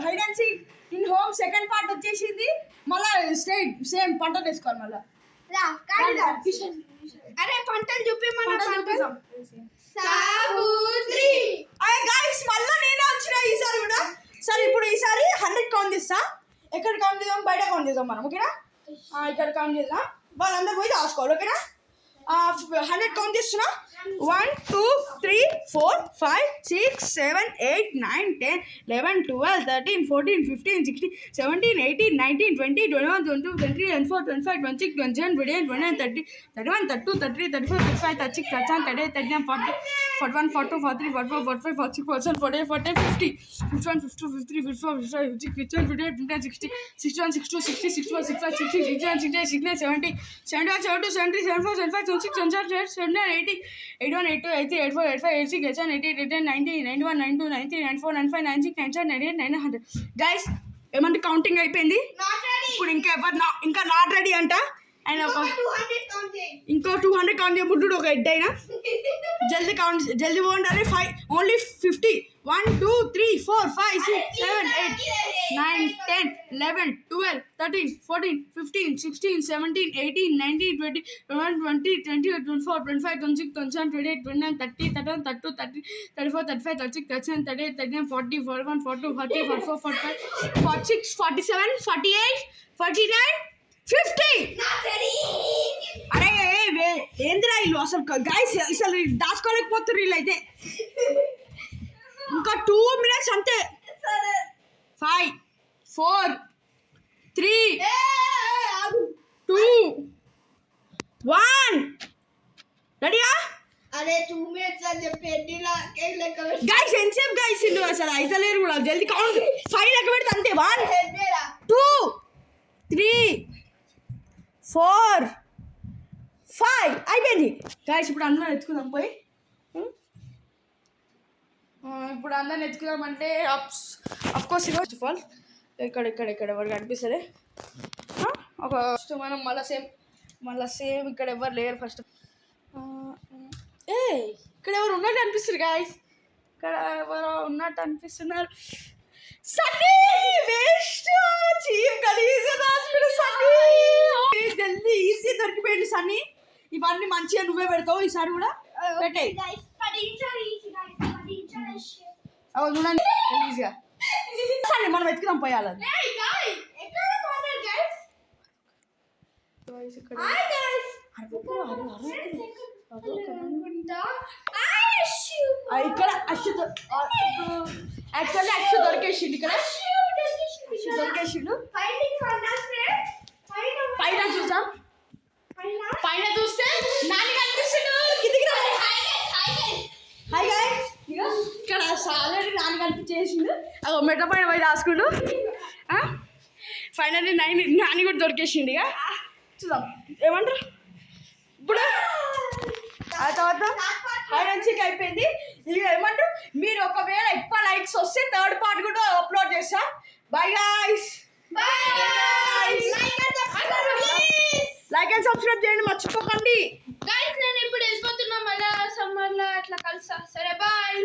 Hide and seek in home second part వచ్చేసింది. మళ్ళీ same పంటలు వేసుకోవాలి. మళ్ళీ అరే పంటలు చూపి మళ్ళీ నేనే వచ్చిన ఈసారి కూడా. సరే ఇప్పుడు ఈసారి 100 కౌంట్ చేస్తా. ఎక్కడ కౌంట్ చేద్దాం? బయట కౌంట్ చేద్దాం మనం. ఓకేనా? ఇక్కడ కౌంట్ చేద్దాం. వాళ్ళందరూ పోయి దాచుకోవాలి. ఓకేనా? 100 కౌంట్ చేస్తున్నా. 1 2 3 4 5 6 7 8 9 10 11 12 13 14 15 16 17 18 19 20 21 22 23 24 25 26 27 28 29 30 31 32 33 34 35 36 37 38 39 40 41 42 43 44 45 46 47 48 48 50 51 52 53 54 55 56 57 58 59 60 61 62 60 61 65 60 61 68 69 70 71 72 73 74 75 26 27 79 80 81 82 83 84 85 86 87 88 89 90 91 92 93 94 95 96 97 98 900. గైస్ ఏమంటే కౌంటింగ్ అయిపోయింది. ఇప్పుడు ఇంకా నాట్ రెడీ అంట. ఆయన ఇంకో 200 కౌంట్ చేయబుడ్డు ఒక హెడ్ అయినా జల్దీ పోండి. 5 ఓన్లీ 50. 1 2 3 4 5 6 7 8 9 10 11 12 13 14 15 16 17 18 19 20 21 22 23 24 25 26 27 28 29 30 31 32 30 34 35 36 37 38 39 40 41 42 43 44 45 46 47 48 49 50. అరే ఏందిరా ఇల్లు అసలు. గైస్ అసలు దాచుకోలేకపోతున్నారు వీళ్ళు అయితే. ఇంకా 2 minutes అంతే. 5 4 3 2 1 రెడీయా? అరే 2 minutes అని చెప్పి గైస్ ఎంతసేపు గైస్ ఇల్లు అసలు అయితలేరు కూడా. జల్దీ కౌంట్ 5 లెక్క పెడితే అంతే. 1 2 3 4 5 అయిపోయింది. గైస్ ఇప్పుడు అందరం ఎత్తుకుందాం పోయి. ఇప్పుడు అందరిని ఎత్తుకుదామంటే అఫ్కోర్స్ ఫస్ట్ ఆఫ్ ఆల్ ఇక్కడ ఎవరు కనిపిస్తుంది. ఒక ఫస్ట్ మనం మళ్ళీ సేమ్ ఇక్కడ ఎవరు లేరు. ఫస్ట్ ఇక్కడ ఎవరు ఉన్నట్టు అనిపిస్తారు గాయస్. ఇక్కడ ఎవరు ఉన్నట్టు అనిపిస్తున్నారు. సన్నీ వేస్ట్ చీప్ గలీజ్గా దాచిపెడు సన్నీ. జల్దీ ఈజీ దొరికిపోయింది సన్నీ. ఇవన్నీ మంచిగా నువ్వే పెడతావు ఈసారి కూడా. పెట్టే గలీజ్గా సన్నీ మనం ఎత్తుకుదాం పోయాలి. ఇక్కడ అక్ష దొరికేసిండు. ఇక్కడ దొరికేసిండు. పైన చూసాం. పైన చూస్తే నాని కనిపిస్తాడు. కిందికి రా. Hi guys. ఇక్కడ ఆల్రెడీ నాని కనిపించేసిండు. మెట్ల పైన పోయి రాసుకుండు. ఫైనల్లీ నాని కూడా దొరికేసిండు. ఇక చూద్దాం ఏమంటారు. ఇప్పుడు ఆ తర్వాత హైడ్ అండ్ సీక్ అయిపోయింది. ఇక ఏమంటారు మీరు ఒకవేళ ఎక్కువ లైక్స్ వస్తే 3rd part కూడా అప్లోడ్ చేస్తా. Bye guys. Like and subscribe చేయండి మర్చిపోకండి. గైస్ నేను ఇప్పుడు వెళ్ళిపోతున్నా. మళ్ళీ సమ్మర్లో అట్లా కలుస్తా. సరే బాయ్.